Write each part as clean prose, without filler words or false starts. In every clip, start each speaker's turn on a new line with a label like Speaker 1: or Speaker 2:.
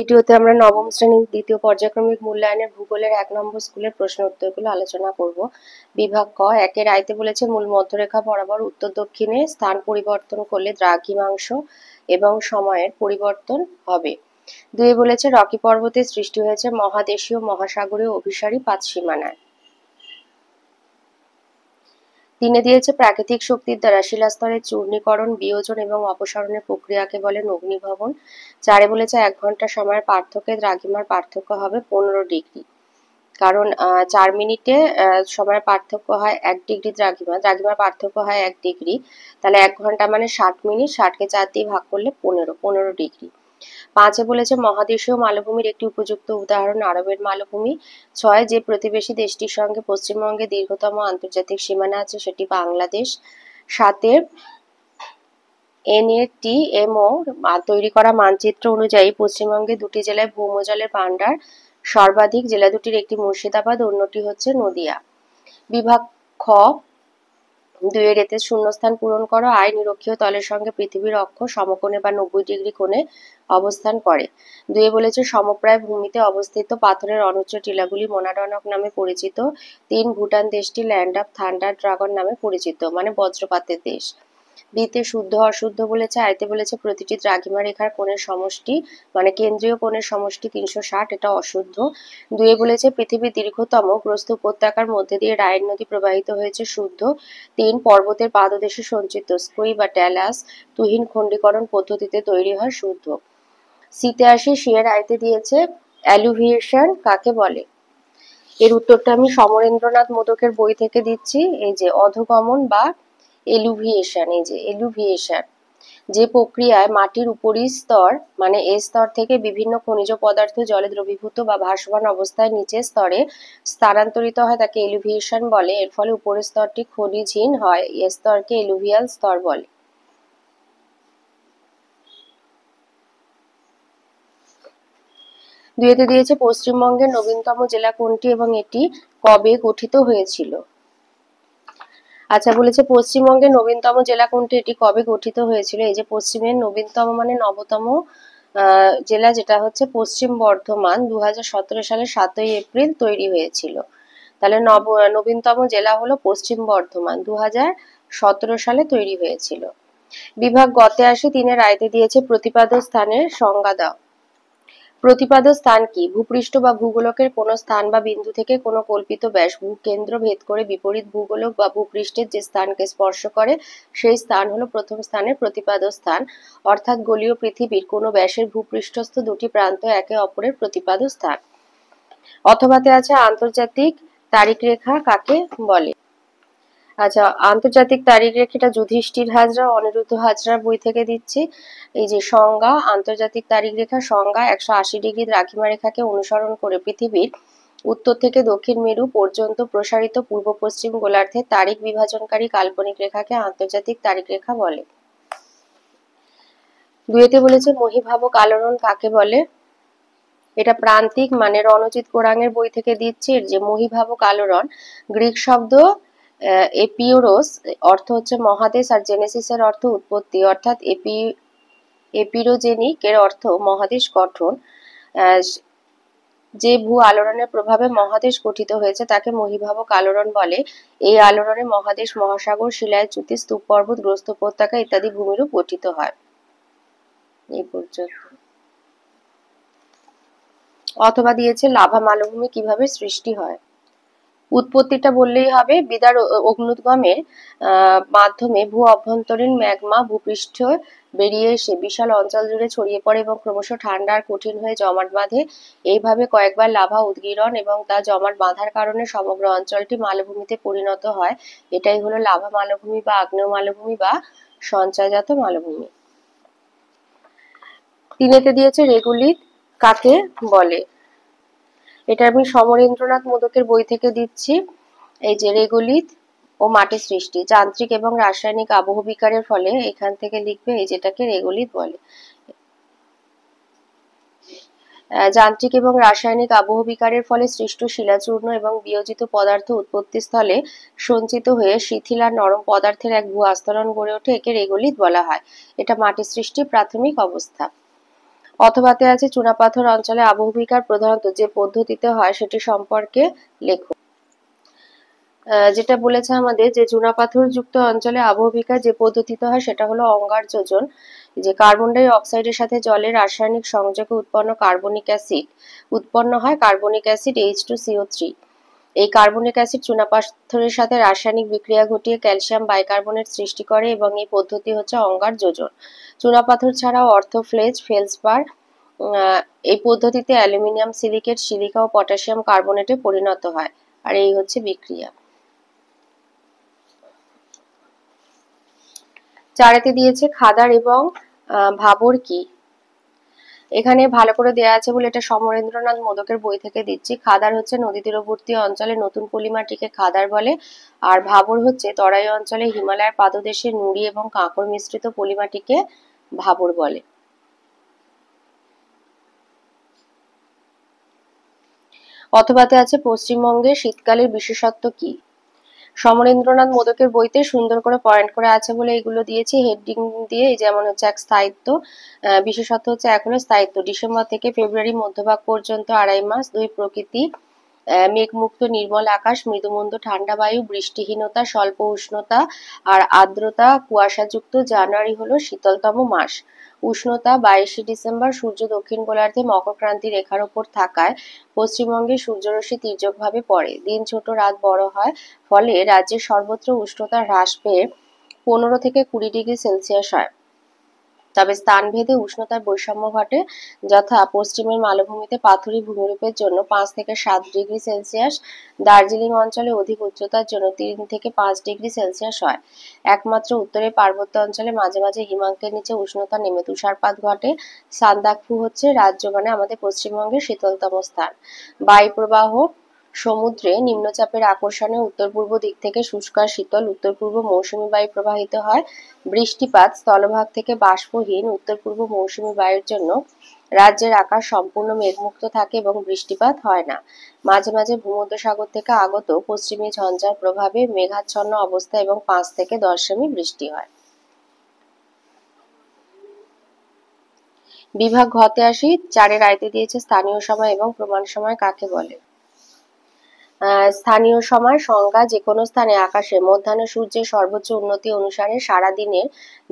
Speaker 1: ভিডিওতে আমরা নবম শ্রেণীর দ্বিতীয় পর্যায়ক্রমিক মূল্যায়নের ভূগোলের ১ নম্বর স্কুলের প্রশ্ন উত্তরগুলো আলোচনা করব। বিভাগ ক একের আইতে বলেছে মূল মধ্যরেখা বরাবর উত্তর দক্ষিণে স্থান পরিবর্তন করলে দ্রাঘিমাংশ এবং সময়ের পরিবর্তন হবে। ২ বলেছে রকি পর্বতের সৃষ্টি হয়েছে মহাদেশীয় মহাসাগরীয় অভিসারী পাতসীমানায়। ৩ দিয়েছে প্রাকৃতিক শক্তির দ্বারা শিলাস্তরের চূর্ণীকরণ, বিয়োজন এবং অপসারণের প্রক্রিয়াকে বলে অগ্নিভবন। ৪ বলেছে ১ ঘন্টা সময়ের পার্থক্যে দ্রাঘিমার পার্থক্য হবে ১৫ ডিগ্রি, কারণ ৪ মিনিটে সময়ের পার্থক্য হয় ১ ডিগ্রি, দ্রাঘিমার পার্থক্য হয় ১ ডিগ্রি, তাহলে ১ ঘন্টা মানে ৬০ মিনিট, ৬০কে ৪ দিয়ে ভাগ করলে ১৫ ডিগ্রি। ৫ বলেছে মহাদেশীয় মালভূমির একটি উপযুক্ত উদাহরণ আরবের মালভূমি। ৬ যে প্রতিবেশী দেশটির সঙ্গে পশ্চিমবঙ্গের দীর্ঘতম আন্তর্জাতিক সীমানা আছে সেটি বাংলাদেশ। ৭ NATMO তৈরি করা মানচিত্র অনুযায়ী পশ্চিমবঙ্গের দুটি জেলায় ভৌমজলের ভাণ্ডার সর্বাধিক, জেলা দুটির একটি মুর্শিদাবাদ, অন্যটি হচ্ছে নদিয়া। বিভাগ খ ২ এতে শূন্যস্থান পূরণ করো। আয় নিরক্ষীয় তলের সঙ্গে পৃথিবীর অক্ষ সমকোণে বা ৯০ ডিগ্রি কোণে অবস্থান করে। ২ বলেছে সমপ্রায় ভূমিতে অবস্থিত পাথরের অনুচ্চ টিলাগুলি মোনাডনক নামে পরিচিত। ৩ ভুটান দেশটি ল্যান্ড অফ থান্ডার ড্রাগন নামে পরিচিত, মানে বজ্রপাতের দেশ। বিতে শুদ্ধ অশুদ্ধ বলেছে। আইতে বলেছে প্রতিটি দ্রাঘিমা রেখার কোণের সমষ্টি, মানে কেন্দ্রীয় কোণের সমষ্টি ৩৬০, এটা অশুদ্ধ। ২ বলেছে পৃথিবীর দীর্ঘতম গ্রস্ত উপত্যকার মধ্যে দিয়ে রাইন নদী প্রবাহিত হয়েছে, শুদ্ধ। ৩ পর্বতের পাদদেশে সঞ্চিত স্ক্রুই বা ট্যালাস তুহিন খণ্ডীকরণ পদ্ধতিতে তৈরি হয়, শুদ্ধ। সিতে আসি। সিয়ের আইতে দিয়েছে অ্যালুভিয়েশন কাকে বলে। এর উত্তরটা আমি সমরেন্দ্রনাথ মোদকের বই থেকে দিচ্ছি। এই যে অধোগমন বা এলুভিয়েশন, এই যে এলুভিয়েশন যে প্রক্রিয়ায় মাটির উপরিস্তর মানে এ স্তর থেকে বিভিন্ন খনিজ পদার্থ জলে দ্রবীভূত বা ভাসমান অবস্থায় নিচের স্তরে স্থানান্তরিত হয় তাকে এলুভিয়েশন বলে। এর ফলে উপরের স্তরটি খনিজহীন হয়, এ স্তরকে এলুভিয়াল স্তর বলে। দুইতে দিয়েছে পশ্চিমবঙ্গের নবীনতম জেলা কোনটি এবং এটি কবে গঠিত হয়েছিল। আচ্ছা, বলেছে পশ্চিমবঙ্গের নবীনতম জেলা কোনটি, এটি কবে গঠিত হয়েছিল। এই যে পশ্চিমের নবীনতম মানে নবতম জেলা, যেটা হচ্ছে পশ্চিম বর্ধমান, ২০১৭ সালে ৭ই এপ্রিল তৈরি হয়েছিল। তাহলে নবীনতম জেলা হলো পশ্চিম বর্ধমান, ২০১৭ সালে তৈরি হয়েছিল। বিভাগ গতে আসি। ৩ আইতে দিয়েছে প্রতিপাদ্য স্থানের সংজ্ঞা দাও। প্রতিপাদ্য স্থান কি? ভূপৃষ্ঠ বা ভূগোলকের কোনো স্থান বা বিন্দু থেকে কোনো কল্পিত ব্যাস ভূকেন্দ্র ভেদ করে বিপরীত ভূগোলক বা ভূপৃষ্ঠের যে স্থানকে স্পর্শ করে সেই স্থান হলো প্রথম স্থানের প্রতিপাদ্য স্থান। অর্থাৎ গোলীয় পৃথিবীর কোনো ব্যাসের ভূপৃষ্ঠস্থ দুটি প্রান্ত একে অপরের প্রতিপাদ্য স্থান। অথবাতে আছে আন্তর্জাতিক তারিখ রেখা কাকে বলে। আচ্ছা, আন্তর্জাতিক তারিখ রেখাটা যুধিষ্ঠির হাজরা, অনিরুদ্ধ হাজরার বই থেকে দিচ্ছি। এই যে সংজ্ঞা, আন্তর্জাতিক তারিখ রেখা সংজ্ঞা ১৮০ ডিগ্রি দ্রাঘিমা রেখাকে অনুসরণ করে পৃথিবীর উত্তর থেকে দক্ষিণ মেরু পর্যন্ত প্রসারিত পূর্ব পশ্চিম গোলার্ধে তারিখ বিভাজনকারী কাল্পনিক রেখাকে আন্তর্জাতিক তারিখ রেখা বলে। ২তে বলেছে মহীভাবক আলোড়ন কাকে বলে। এটা প্রান্তিক মানে রণজিৎ কোরাঙের বই থেকে দিচ্ছি। যে মহীভাবক আলোড়ন গ্রিক শব্দ এপিওরোস, অর্থ হচ্ছে মহাদেশ, আর জেনেসিসের অর্থ উৎপত্তি, অর্থাৎ এপিরোজেনিক এর অর্থ মহাদেশ গঠন। যে ভূ আলোড়নের প্রভাবে মহাদেশ গঠিত হয়েছে তাকে মহীভাবক আলোড়ন বলে। এই আলোড়নে মহাদেশ, মহাসাগর, শিলায় চ্যুতি, স্তূপ পর্বত, গ্রস্ত উপত্যকা ইত্যাদি ভূমিরূপ গঠিত হয়। এই পর্যন্ত। অথবা দিয়েছে লাভা মালভূমি কিভাবে সৃষ্টি হয়। উৎপত্তিটা বললেই হবে। বিদার অগ্নুদ্গমের মাধ্যমে ভূ অভ্যন্তরীণ ম্যাগমা ভূপৃষ্ঠ বেরিয়ে এসে বিশাল অঞ্চল জুড়ে ছড়িয়ে পড়ে এবং ক্রমশ ঠান্ডা আর কঠিন হয়ে জমাট বাঁধে। এইভাবে কয়েকবার লাভা উদগীরণ এবং তা জমাট বাঁধার কারণে সমগ্র অঞ্চলটি মালভূমিতে পরিণত হয়। এটাই হলো লাভা মালভূমি বা আগ্নেয় মালভূমি বা সঞ্চয়জাত মালভূমি। ৩তে দিয়েছে রেগুলিত কাকে বলে। এটা আমি সমরেন্দ্রনাথ মোদকের বই থেকে দিচ্ছি। এই যে রেগুলিত ও মাটি সৃষ্টি যান্ত্রিক এবং রাসায়নিক আবহবিকারের ফলে, এখান থেকে লিখবে এই যেটাকে রেগুলিত বলে। যান্ত্রিক এবং রাসায়নিক আবহবিকারের ফলে সৃষ্ট শিলাচূর্ণ এবং বিয়োজিত পদার্থ উৎপত্তিস্থলে সঞ্চিত হয়ে শিথিল আর নরম পদার্থের এক ভূ আস্তরণ গড়ে ওঠে, একে রেগুলিত বলা হয়। এটা মাটি সৃষ্টির প্রাথমিক অবস্থা। অথবাতে আছে চুনাপাথর অঞ্চলে আবহবিকার প্রধানত যে পদ্ধতিতে হয় সেটি সম্পর্কে লেখো। যেটা বলেছে আমাদের যে চুনাপাথর যুক্ত অঞ্চলে আবহবিকার যে পদ্ধতিতে হয় সেটা হলো অঙ্গার যোজন। যে কার্বন ডাই অক্সাইডের সাথে জলের রাসায়নিক সংযোগে উৎপন্ন কার্বনিক অ্যাসিড উৎপন্ন হয় কার্বনিক অ্যাসিড H2CO3। এই কার্বনিক অ্যাসিড চুনাপাথরের সাথে রাসায়নিক বিক্রিয়া ঘটিয়ে ক্যালসিয়াম বাইকার্বনেট সৃষ্টি করে এবং এই পদ্ধতি হচ্ছে অঙ্গার যোজন। চুনাপাথর ছাড়াও অর্থোফ্লেজ, ফেলসপার এই পদ্ধতিতে অ্যালুমিনিয়াম সিলিকেট, সিলিকা ও পটাশিয়াম কার্বনেটে পরিণত হয়। আর এই হচ্ছে বিক্রিয়া। চারেতে দিয়েছে খাদার এবং ভাবর কি। এখানে ভালো করে দেয়া আছে বলে এটা সমরেন্দ্রনাথ মোদকের বই থেকে দিচ্ছি। খাদার হচ্ছে নদী তীরবর্তী অঞ্চলে নতুন পলিমাটিকে খাদার বলে, আর ভাবর হচ্ছে তরাই অঞ্চলে হিমালয়ের পাদদেশে নুড়ি এবং কাঁকর মিশ্রিত পলিমাটিকে ভাবর বলে। অথবাতে আছে পশ্চিমবঙ্গের শীতকালের বিশেষত্ব কি। সমরেন্দ্রনাথ মোদকের বইতে সুন্দর করে পয়েন্ট করে আছে বলে এগুলো দিয়েছি হেডিং দিয়ে। যেমন হচ্ছে এক স্থায়িত্ব, বিশেষত্ব হচ্ছে এক হলো স্থায়িত্ব, ডিসেম্বর থেকে ফেব্রুয়ারি মধ্যভাগ পর্যন্ত 2.5 মাস। 2 প্রকৃতি, মেঘমুক্ত নির্মল আকাশ, মৃদুমন্দ ঠান্ডা বায়ু, বৃষ্টিহীনতা, স্বল্প উষ্ণতা আর আর্দ্রতা, কুয়াশাযুক্ত। জানুয়ারি হলো শীতলতম মাস। উষ্ণতা 22 ডিসেম্বর। সূর্য দক্ষিণ গোলার্ধে মকরক্রান্তি রেখার ওপর থাকায় পশ্চিমবঙ্গে সূর্যরশ্মি তির্যকভাবে পড়ে। দিন ছোট রাত বড় হয়, ফলে রাজ্যের সর্বত্র উষ্ণতা হ্রাস পেয়ে 15 থেকে 20 ডিগ্রি সেলসিয়াস হয়। তবে স্থানভেদে উষ্ণতার বৈষম্য ঘটে, যথা পশ্চিমের মালভূমিতে পাথুরে ভূমিরূপের জন্য 5 থেকে 7 ডিগ্রি সেলসিয়াস, দার্জিলিং অঞ্চলে অধিক উচ্চতার জন্য 3 থেকে 5 ডিগ্রি সেলসিয়াস হয়। একমাত্র উত্তরের পার্বত্য অঞ্চলে মাঝে মাঝে হিমাঙ্কের নিচে উষ্ণতা নেমে তুষারপাত ঘটে। সান্দাকফু হচ্ছে রাজ্য মানে আমাদের পশ্চিমবঙ্গের শীতলতম স্থান। বায়ুপ্রবাহ সমুদ্রে নিম্নচাপের আকর্ষণে উত্তর পূর্ব দিক থেকে শুষ্ক আর শীতল উত্তর পূর্ব মৌসুমী বায়ু প্রবাহিত হয়। বৃষ্টিপাত স্থলভাগ থেকে বাষ্পহীন উত্তর পূর্ব মৌসুমী বায়ুর জন্য রাজ্যের আকাশ সম্পূর্ণ মেঘমুক্ত থাকে এবং বৃষ্টিপাত হয় না। মাঝে মাঝে ভূমধ্যসাগর থেকে আগত পশ্চিমী ঝঞ্ঝার প্রভাবে মেঘাচ্ছন্ন অবস্থা এবং 5 থেকে 10 সেমি বৃষ্টি হয়। বিভাগ ঘতে আসি। 4-এর আয়তে দিয়েছে স্থানীয় সময় এবং প্রমাণ সময় কাকে বলে। স্থানীয় সময় সংজ্ঞা: যে কোনো স্থানে আকাশে মধ্যাহ্ন সূর্যের সর্বোচ্চ উন্নতি অনুসারে সারা দিনের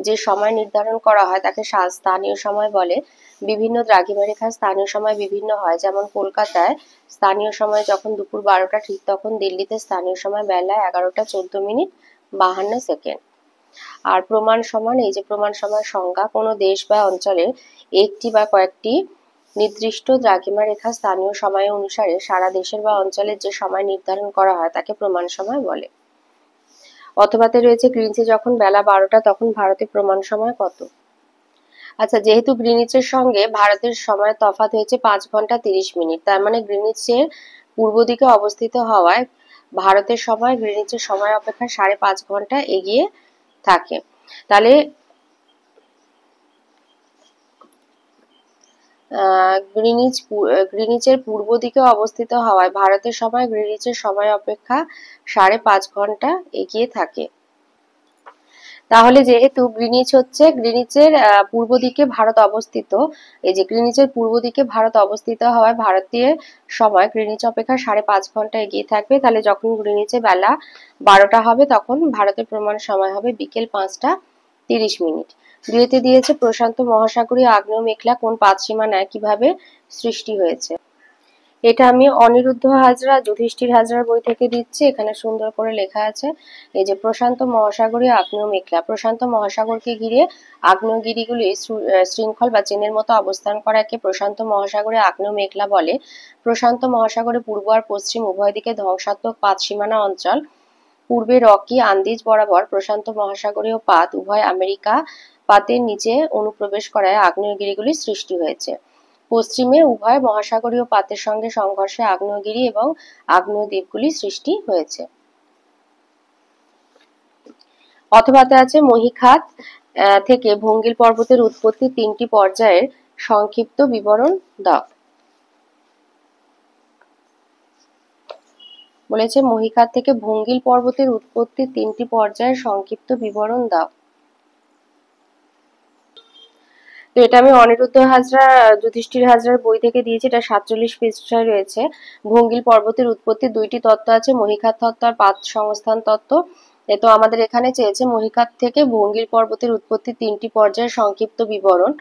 Speaker 1: যে সময় নির্ধারণ করা হয় তাকে স্থানীয় সময় বলে। বিভিন্ন দ্রাঘিমারেখায় স্থানীয় সময় বিভিন্ন হয়, যেমন কলকাতায় স্থানীয় সময় যখন দুপুর 12টা ঠিক তখন দিল্লিতে স্থানীয় সময় বেলা 11টা 14 মিনিট 52 সেকেন্ড। আর প্রমাণ সমান, এই যে প্রমাণ সমান সংজ্ঞা: কোনো দেশ বা অঞ্চলের একটি বা কয়েকটি নির্দিষ্ট দ্রাঘিমা রেখা স্থানীয় সময় অনুসারে সারা দেশের বা অঞ্চলের যে সময় নির্ধারণ করা হয় তাকে প্রমাণ সময় বলে। অথবাতে রয়েছে গ্রিনিচে যখন বেলা 12টা তখন ভারতে প্রমাণ সময় কত। আচ্ছা, যেহেতু গ্রিনিচের সঙ্গে ভারতের সময় তফাৎ হয়েছে 5 ঘন্টা 30 মিনিট, তার মানে গ্রিনিচের পূর্ব দিকে অবস্থিত হওয়ায় ভারতের সময় গ্রিনিচের সময় অপেক্ষা 5.5 ঘন্টা এগিয়ে থাকে। তাহলে গ্রিনিচের পূর্ব দিকে অবস্থিত হওয়ায় ভারতের সময় গ্রিনিচের সময় অপেক্ষা 5.5 ঘন্টা এগিয়ে থাকে। তাহলে যেহেতু গ্রিনিচের পূর্ব দিকে ভারত অবস্থিত, এই যে গ্রিনিচের পূর্ব দিকে ভারত অবস্থিত হওয়ায় ভারতীয় সময় গ্রিনিচ অপেক্ষা 5.5 ঘন্টা এগিয়ে থাকবে। তাহলে যখন গ্রিনিচে বেলা 12টা হবে তখন ভারতের প্রমাণ সময় হবে বিকেল 5টা 30 মিনিট। 2-তে দিয়েছে প্রশান্ত মহাসাগরীয় আগ্নেয় মেঘলা কোন পাতসীমানায় কিভাবে সৃষ্টি হয়েছে। এটা আমি অনিরুদ্ধ হাজরা, যুধিষ্ঠির হাজরার বই থেকে দিচ্ছি। এখানে সুন্দর করে লেখা আছে, এই যে প্রশান্ত মহাসাগরীয় আগ্নেয় মেঘলা। প্রশান্ত মহাসাগরকে ঘিরে আগ্নেয়গিরিগুলি শৃঙ্খল বা চেনের মতো অবস্থান করাকে প্রশান্ত মহাসাগরে আগ্নেয় মেঘলা বলে। প্রশান্ত মহাসাগরে পূর্ব আর পশ্চিম উভয় দিকে ধ্বংসাত্মক পাতসীমানা অঞ্চল। পূর্বে রকি আন্দিজ বরাবর প্রশান্ত মহাসাগরীয় পাত, উভয় আমেরিকা পাতের নিচে অনুপ্রবেশ করায় আগ্নেয়গিরিগুলির সৃষ্টি হয়েছে। পশ্চিমে উভয় মহাসাগরীয় পাতের সঙ্গে সংঘর্ষে আগ্নেয়গিরি এবং আগ্নেয় দ্বীপগুলি সৃষ্টি হয়েছে। অথবাতে আছে মহীখাত থেকে ভঙ্গিল পর্বতের উৎপত্তি 3টি পর্যায়ের সংক্ষিপ্ত বিবরণ দাও। বলেছে মহীখাত থেকে ভঙ্গিল পর্বতের উৎপত্তি 3টি পর্যায়ের সংক্ষিপ্ত বিবরণ দাও। তো এটা আমি অনিরুদ্ধ হাজরা যুধিষ্ঠির হাজরার বই থেকে দিয়েছি, এটা 47 পৃষ্ঠায় রয়েছে। ভঙ্গিল পর্বতের উৎপত্তি 2টি তত্ত্ব আছে, মহীখাত তত্ত্ব আর পাত সংস্থান তত্ত্ব। তো আমাদের এখানে চেয়েছে মহীখাত থেকে ভঙ্গিল পর্বতের উৎপত্তি 3টি পর্যায়ের সংক্ষিপ্ত বিবরণ।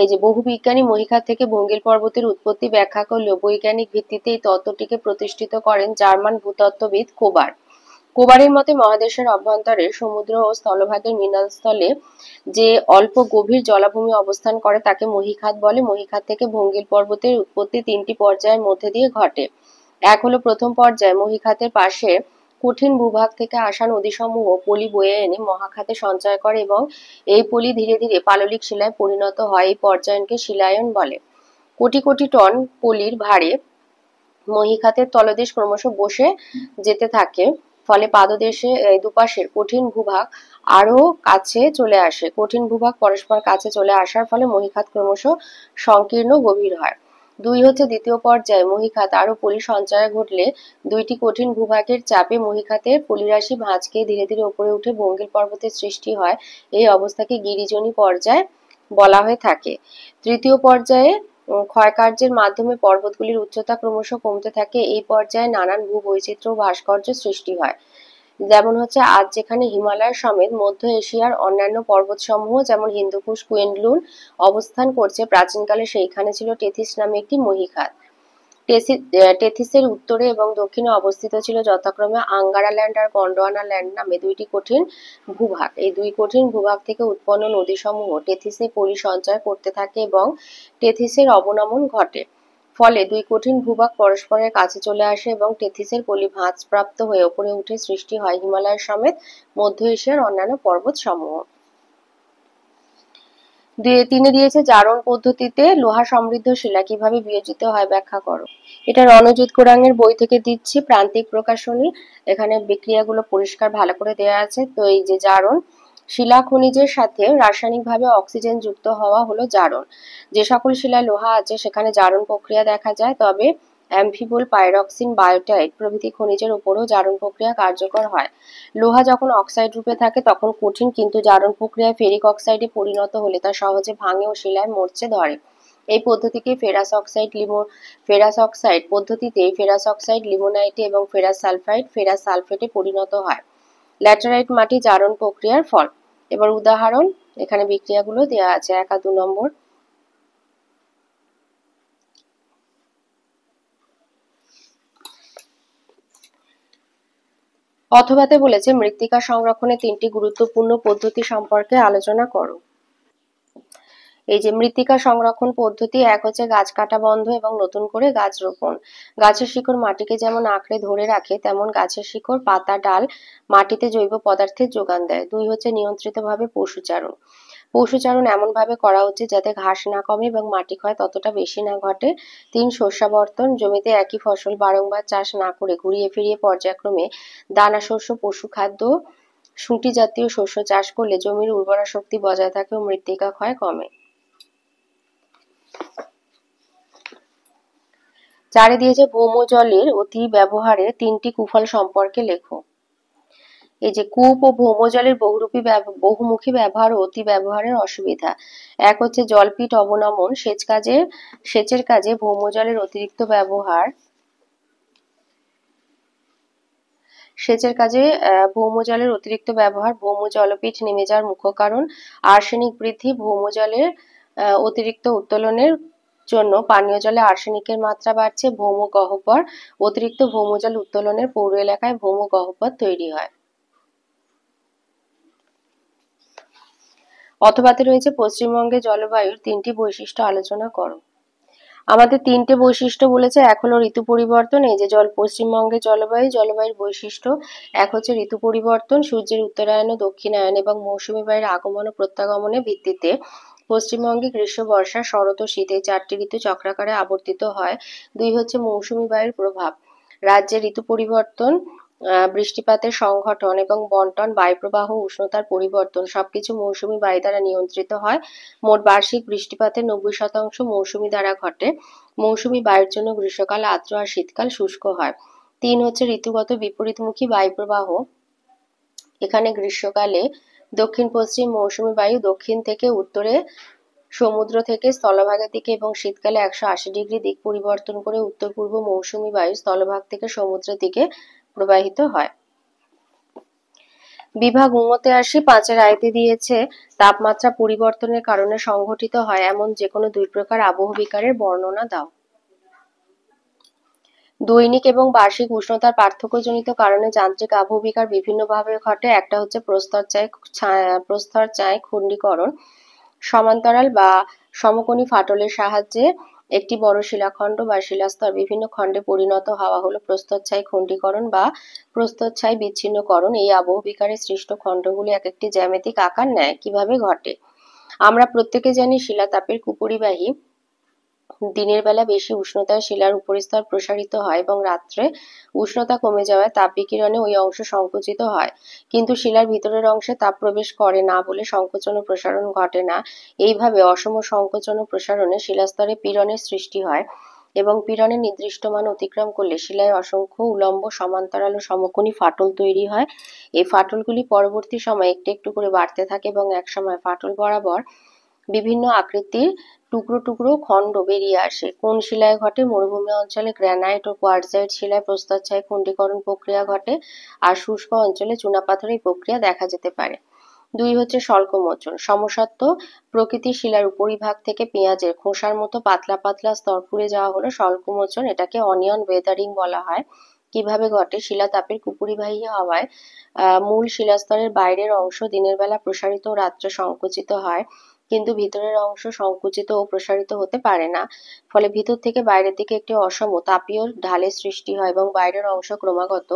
Speaker 1: এই যে বহু বিজ্ঞানী মহীখাত থেকে ভঙ্গিল পর্বতের উৎপত্তি ব্যাখ্যা করলেও বৈজ্ঞানিক ভিত্তিতে এই তত্ত্বটিকে প্রতিষ্ঠিত করেন জার্মান ভূতত্ত্ববিদ কোবার। কোবারের মতে মহাদেশের অভ্যন্তরে সমুদ্র ও স্থলভাগের মিলনস্থলে যে অল্প গভীর জলাভূমি অবস্থান করে তাকে মহীখাত বলে। মহীখাত থেকে ভঙ্গিল পর্বতের উৎপত্তি 3টি পর্যায়ের মধ্যে দিয়ে ঘটে। এক হলো প্রথম পর্যায়, মহীখাতের পাশে কঠিন ভূভাগ থেকে আসা নদীসমূহ পলি বয়ে এনে মহাখাতে সঞ্চয় করে এবং এই পলি ধীরে ধীরে পাললিক শিলায় পরিণত হয়। এই পর্যায়কে শিলায়ন বলে। কোটি কোটি টন পলির ভারে মহীখাতের তলদেশ ক্রমশ বসে যেতে থাকে, ফলে পাদদেশে দুপাশের কঠিন ভূভাগ আরো কাছে চলে আসে। কঠিন ভূভাগ পরস্পর কাছে চলে আসার ফলে মহীখাত ক্রমশ সংকীর্ণ গভীর হয়। 2 হচ্ছে দ্বিতীয় পর্যায়ে, মহীখাত আরো পলি সঞ্চয় ঘটলে 2টি কঠিন ভূভাগের চাপে মহীখাতের পলিরাশি ভাঁজ খেয়ে ধীরে ধীরে উপরে উঠে ভঙ্গিল পর্বতের সৃষ্টি হয়। এই অবস্থাকে গিরিজনী পর্যায় বলা হয়ে থাকে। তৃতীয় পর্যায়ে ক্ষয়কার্যের মাধ্যমে পর্বতগুলির উচ্চতা ক্রমশ কমতে থাকে। এই পর্যায়ে নানান ভূবৈচিত্র্য ও ভাস্কর্য সৃষ্টি হয়। যেমন হচ্ছে আজ যেখানে হিমালয় সমেত মধ্য এশিয়ার অন্যান্য পর্বতসমূহ যেমন হিন্দুকুশ, কুয়েনলুন অবস্থান করছে, প্রাচীনকালে সেইখানে ছিল টেথিস নামে একটি মহীখাত। টেথিসের উত্তরে এবং দক্ষিণে অবস্থিত ছিল যথাক্রমে আঙ্গারা ল্যান্ড আর গন্ডোয়ানা ল্যান্ড নামে 2টি কঠিন ভূভাগ। এই 2 কঠিন ভূভাগ থেকে উৎপন্ন নদীসমূহ টেথিসে পলি সঞ্চয় করতে থাকে এবং টেথিসের অবনমন ঘটে। ফলে 2 কঠিন ভূভাগ পরস্পরের কাছে চলে আসে এবং টেথিসের পলি ভাঁজপ্রাপ্ত হয়ে উপরে উঠে সৃষ্টি হয় হিমালয় সমেত মধ্য এশিয়ার অন্যান্য পর্বতসমূহ। তিনি দিয়েছে জারণ পদ্ধতিতে লোহা সমৃদ্ধ শিলা কিভাবে বিয়োজিত হয় ব্যাখ্যা করো। এটা রণজিৎ কুরাঙের বই থেকে দিচ্ছি, প্রান্তিক প্রকাশনী। এখানে বিক্রিয়াগুলো পরিষ্কার ভালো করে দেওয়া আছে। তো এই যে জারণ, শিলা খনিজের সাথে রাসায়নিকভাবে অক্সিজেন যুক্ত হওয়া হলো জারণ। যে সকল শিলায় লোহা আছে সেখানে জারণ প্রক্রিয়া দেখা যায়, তবে অ্যামফিবল, পাইরক্সিন, বায়োটাইট প্রভৃতি খনিজের উপরও জারণ প্রক্রিয়া কার্যকর হয়। লোহা যখন অক্সাইড রূপে থাকে তখন কঠিন, কিন্তু জারণ প্রক্রিয়ায় ফেরিক অক্সাইডে পরিণত হলে তা সহজে ভাঙে ও শিলায় মরচে ধরে। এই পদ্ধতিকে ফেরাস অক্সাইড পদ্ধতিতে ফেরাস অক্সাইড লিমোনাইটে এবং ফেরাস সালফেটে পরিণত হয়। ল্যাটেরাইট মাটি জারণ প্রক্রিয়ার ফল। এবার উদাহরণ, এখানে বিক্রিয়াগুলো দেওয়া আছে 1 আর 2 নম্বর। অথবাতে বলেছে মৃত্তিকা সংরক্ষণের 3টি গুরুত্বপূর্ণ পদ্ধতি সম্পর্কে আলোচনা করো। এই যে মৃত্তিকা সংরক্ষণ পদ্ধতি, 1 হচ্ছে গাছ কাটা বন্ধ এবং নতুন করে গাছ রোপণ। গাছের শিকড় মাটিকে যেমন আঁকড়ে ধরে রাখে, তেমন গাছের শিকড়, পাতা, ডাল মাটিতে জৈব পদার্থের যোগান দেয়। 2 হচ্ছে নিয়ন্ত্রিতভাবে পশুচারণ। পশুচারণ এমনভাবে করা উচিত যাতে ঘাস না কমে এবং মাটি ক্ষয় ততটা বেশি না ঘটে। 3 শস্যাবর্তন, জমিতে একই ফসল বারংবার চাষ না করে ঘুরিয়ে ফিরিয়ে পর্যায়ক্রমে দানা শস্য, পশু খাদ্য, শুঁটি জাতীয় শস্য চাষ করলে জমির উর্বরা শক্তি বজায় থাকে ও মৃত্তিকা ক্ষয় কমে। 4 দিয়েছে ভৌম জলের অতি ব্যবহারের 3টি কুফল সম্পর্কে লেখো। এই যে কূপ ও ভৌম জলের বহুমুখী ব্যবহার ও অতি ব্যবহারের অসুবিধা। 1 হচ্ছে জলপীঠ অবনমন, সেচের কাজে ভৌম জলের অতিরিক্ত ব্যবহার। ভৌম জলের অতিরিক্ত ব্যবহার ভৌম জলপীঠ নেমে যাওয়ার মুখ্য কারণ। আর্সেনিক বৃদ্ধি, ভৌম জলের অতিরিক্ত উত্তোলনের জন্য পানীয় জলে আর্সেনিকের মাত্রা বাড়ছে। ভৌম গহ্বর, অতিরিক্ত ভৌম জল উত্তোলনের পৌর এলাকায় ভৌম গহ্বর তৈরি হয়। অথবাতে রয়েছে পশ্চিমবঙ্গের জলবায়ুর 3টি বৈশিষ্ট্য আলোচনা করো। আমাদের 3টে বৈশিষ্ট্য বলেছে। 1 হলো ঋতু পরিবর্তন। এই যে পশ্চিমবঙ্গের জলবায়ুর বৈশিষ্ট্য। 1 হচ্ছে ঋতু পরিবর্তন, সূর্যের উত্তরায়ণ ও দক্ষিণায়ন এবং মৌসুমী বায়ুর আগমন ও প্রত্যাগমনের ভিত্তিতে পশ্চিমবঙ্গে গ্রীষ্ম, বর্ষা, শরৎ ও শীত এই 4টি ঋতু চক্রাকারে আবর্তিত হয়। 2 হচ্ছে মৌসুমী বায়ুর প্রভাব। রাজ্যে ঋতু পরিবর্তন, বৃষ্টিপাতের সংঘটন এবং বন্টন, বায়ুপ্রবাহ, উষ্ণতার পরিবর্তন সবকিছু মৌসুমী বায়ু দ্বারা নিয়ন্ত্রিত হয়। মোট বার্ষিক বৃষ্টিপাতের 90% মৌসুমী দ্বারা ঘটে। মৌসুমী বায়ুর জন্য গ্রীষ্মকাল আর্দ্র আর শীতকাল শুষ্ক হয়। 3 হচ্ছে ঋতুগত বিপরীতমুখী বায়ুপ্রবাহ। এখানে গ্রীষ্মকালে দক্ষিণ পশ্চিম মৌসুমী বায়ু দক্ষিণ থেকে উত্তরে সমুদ্র থেকে স্থলভাগের দিকে এবং শীতকালে 180 ডিগ্রি দিক পরিবর্তন করে উত্তর পূর্ব মৌসুমী বায়ু স্থলভাগ থেকে সমুদ্রের দিকে প্রবাহিত হয়। বিভাগ ঙতে আসি। 5-এর আয়তে দিয়েছে তাপমাত্রা পরিবর্তনের কারণে সংঘটিত হয় এমন যে কোনো দুই প্রকার আবহবিকারের বর্ণনা দাও। দৈনিক এবং বার্ষিক উষ্ণতার পার্থক্যজনিত কারণে যান্ত্রিক আবহবিকার বিভিন্নভাবে ঘটে। একটা হচ্ছে প্রস্তর চায় খণ্ডীকরণ, সমান্তরাল বা সমকোণী ফাটলের সাহায্যে একটি বড় শিলাখণ্ড বা শিলাস্তর বিভিন্ন খণ্ডে পরিণত হওয়া হলো প্রস্তরছাই খণ্ডীকরণ বা প্রস্তরছাই বিচ্ছিন্নকরণ। এই আবহবিকারে সৃষ্ট খণ্ডগুলি এক একটি জ্যামিতিক আকার নেয়। কিভাবে ঘটে? আমরা প্রত্যেকে জানি শিলাতাপের কুপরিবাহী দিনের বেলা বেশি উষ্ণতায় শিলার উপরিস্তর প্রসারিত হয় এবং রাত্রে উষ্ণতা কমে যাওয়ায় তাপবিকিরণে ওই অংশ সংকুচিত হয়, কিন্তু শিলার ভিতরের অংশে তাপ প্রবেশ করে না বলে সংকোচন ও প্রসারণ ঘটে না। এইভাবে অসম সংকোচন ও প্রসারণে শিলাস্তরে পীড়নের সৃষ্টি হয় এবং পীড়নের নির্দিষ্ট মান অতিক্রম করলে শিলায় অসংখ্য উলম্ব, সমান্তরাল ও সমকোণী ফাটল তৈরি হয়। এই ফাটলগুলি পরবর্তী সময়ে একটু একটু করে বাড়তে থাকে এবং একসময় ফাটল বরাবর বিভিন্ন আকৃতির টুকরো টুকরো খণ্ড বেরিয়ে আসে। কোন শিলায় ঘটে? মরুভূমি অঞ্চলে গ্রানাইট ও কোয়ার্টজাইট শিলায় প্রস্তরছাই খণ্ডীকরণ প্রক্রিয়া ঘটে, আর শুষ্ক অঞ্চলে চুনাপাথরে এই প্রক্রিয়া দেখা যেতে পারে। 2 হচ্ছে স্বল্পমোচন। সমসত্ব প্রকৃতির শিলার উপরিভাগ থেকে পেঁয়াজের খোসার মতো পাতলা পাতলা স্তর খুলে যাওয়া হলো স্বল্পমোচন। এটাকে অনিয়ন ওয়েদারিং বলা হয়। কিভাবে ঘটে? শিলাতাপের কুপরিবাহী হওয়ায় মূল শিলাস্তরের বাইরের অংশ দিনের বেলা প্রসারিত ও রাত্রে সংকুচিত হয়, কিন্তু ভিতরের অংশ সংকুচিত ও প্রসারিত হতে পারে না। ফলে ভিতর থেকে বাইরের দিকে একটি অসম তাপীয় ঢালের সৃষ্টি হয় এবং বাইরের অংশ ক্রমাগত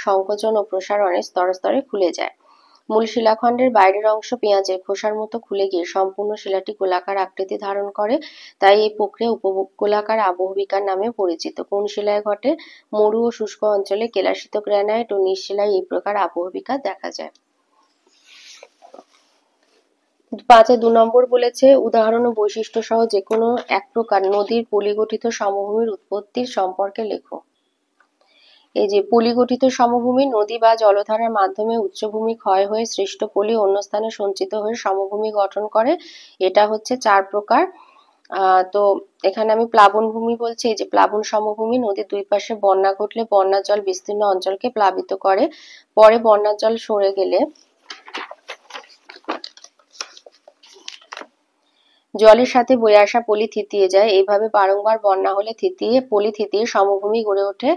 Speaker 1: সংকোচন ও প্রসারণে স্তরে স্তরে খুলে যায়। মূল শিলাখণ্ডের বাইরের অংশ পেঁয়াজের খোসার মতো খুলে গিয়ে সম্পূর্ণ শিলাটি গোলাকার আকৃতি ধারণ করে। তাই এই প্রক্রিয়া উপগোলাকার আবহবিকার নামে পরিচিত। কোন শিলায় ঘটে? মরু ও শুষ্ক অঞ্চলে কেলাসিত গ্রানাইট ও নিঃশিলায় এই প্রকার আবহবিকার দেখা যায়। 5-এ 2 নম্বর বলেছে উদাহরণ ও বৈশিষ্ট্য সহ যে কোনো এক প্রকার নদীর পলিগঠিত সমভূমির উৎপত্তির সম্পর্কে লেখো। এই যে পলিগঠিত সমভূমি নদী বা জলধারার মাধ্যমে উচ্চভূমি ক্ষয় হয়ে সৃষ্ট পলি অন্য স্থানে সঞ্চিত হয়ে সমভূমি গঠন করে। এটা হচ্ছে 4 প্রকার। তো এখানে আমি প্লাবন ভূমি বলছি। এই যে প্লাবন সমভূমি, নদীর দুই পাশে বন্যা ঘটলে বন্যার জল বিস্তীর্ণ অঞ্চলকে প্লাবিত করে, পরে বন্যার জল সরে গেলে জলের সাথে বয়ে আসা পলি থিতিয়ে যায়। এইভাবে বারংবার বন্যা হলে পলি থিতিয়ে সমভূমি গড়ে ওঠে।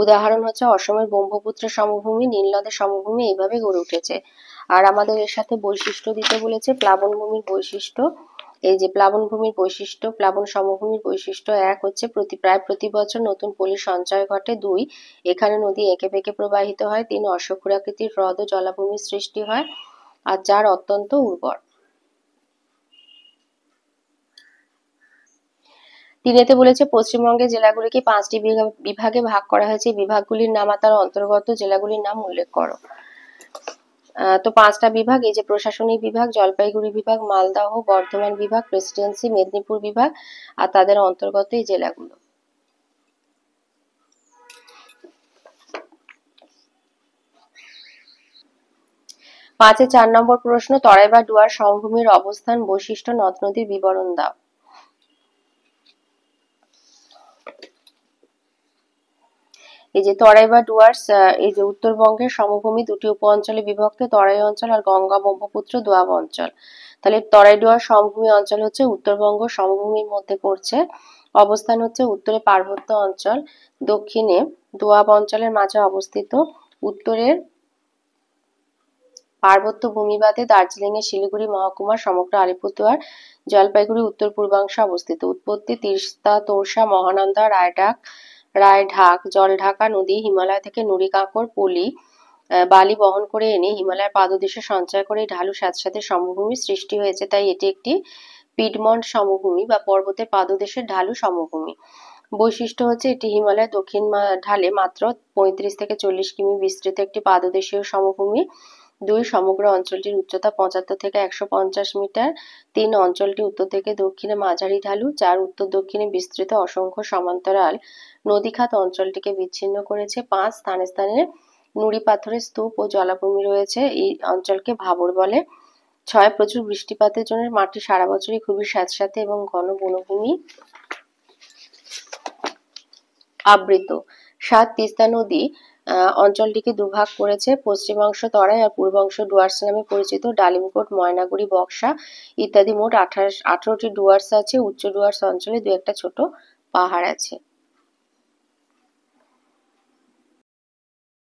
Speaker 1: উদাহরণ হচ্ছে অসমের ব্রহ্মপুত্র সমভূমি, নীলনদের সমভূমি এইভাবে গড়ে উঠেছে। আর আমাদের এর সাথে বৈশিষ্ট্য দিতে বলেছে প্লাবন ভূমির বৈশিষ্ট্য। এই যে প্লাবন ভূমির বৈশিষ্ট্য, প্লাবন সমভূমির বৈশিষ্ট্য 1 হচ্ছে প্রায় প্রতি বছর নতুন পলি সঞ্চয় ঘটে। 2, এখানে নদী এঁকে বেঁকে প্রবাহিত হয়। 3, অশ্বক্ষুরাকৃতির হ্রদ ও জলাভূমির সৃষ্টি হয়। আর 4, অত্যন্ত উর্বর। 3-তে বলেছে পশ্চিমবঙ্গের জেলাগুলিকে 5টি বিভাগে ভাগ করা হয়েছে। বিভাগগুলির নাম আর তার অন্তর্গত জেলাগুলির নাম উল্লেখ করো। তো 5টা বিভাগ, এই যে প্রশাসনিক বিভাগ, জলপাইগুড়ি বিভাগ, মালদহ, বর্ধমান বিভাগ, প্রেসিডেন্সি, মেদিনীপুর বিভাগ আর তাদের অন্তর্গত এই জেলাগুলো। 5-এ 4 নম্বর প্রশ্ন, তরাই বা ডুয়ার সমভূমির অবস্থান, বৈশিষ্ট্য, নদ নদীর বিবরণ দাও। এই যে তরাই বা ডুয়ার্স, এই যে উত্তরবঙ্গের সমভূমি 2টি উপ অঞ্চলে বিভক্ত, তরাই অঞ্চল আর গঙ্গা ব্রহ্মপুত্র দোয়াব অঞ্চল। তাহলে তরাই ডুয়ার সমভূমি অঞ্চল হচ্ছে উত্তরবঙ্গ সমভূমির মধ্যে পড়ছে। অবস্থান হচ্ছে উত্তরে পার্বত্য অঞ্চল, দক্ষিণে দোয়াব অঞ্চলের মাঝে অবস্থিত। উত্তরের পার্বত্য ভূমিবাদে দার্জিলিং এর শিলিগুড়ি মহকুমা, সমগ্র আলিপুরদুয়ার, জলপাইগুড়ি উত্তর পূর্বাংশে অবস্থিত। উৎপত্তি তিস্তা, তোরসা, মহানন্দা, রায়ঢাক জলঢাকা নদী হিমালয় থেকে নুড়ি কাঁকর পলি বালি বহন করে এনে হিমালয়ের পাদদেশে সঞ্চয় করে ঢালু স্যাঁতসেঁতে সমভূমির সৃষ্টি হয়েছে। তাই এটি একটি পিডমন্ট সমভূমি বা পর্বতের পাদদেশের ঢালু সমভূমি। বৈশিষ্ট্য হচ্ছে এটি হিমালয়ের দক্ষিণ ঢালে মাত্র 35 থেকে 40 কিমি বিস্তৃত একটি পাদদেশীয় সমভূমি। 2, সমগ্র অঞ্চলটির উচ্চতা 75 থেকে 150 মিটার। 3, অঞ্চলটি উত্তর থেকে দক্ষিণে মাঝারি ঢালু। 4, উত্তর দক্ষিণে বিস্তৃত অসংখ্য সমান্তরাল নদীখাত অঞ্চলটিকে বিচ্ছিন্ন করেছে। 5, স্থানে স্থানে নুড়ি পাথরের স্তূপ ও জলাভূমি রয়েছে। এই অঞ্চলকে ভাবর বলে। 6 প্রচুর বৃষ্টিপাতের জন্য মাটি সারা বছরই খুবই স্যাঁতসেঁতে এবং ঘন বনভূমি আবৃত। 7 তিস্তা নদী অঞ্চলটিকে দুভাগ করেছে, পশ্চিমাংশ তরাই আর পূর্বাংশ ডুয়ার্স নামে পরিচিত। ডালিমকোট, ময়নাগুড়ি, বক্সা ইত্যাদি মোট 18টি ডুয়ার্স আছে। উচ্চ ডুয়ার্স অঞ্চলে দু একটা ছোট পাহাড় আছে।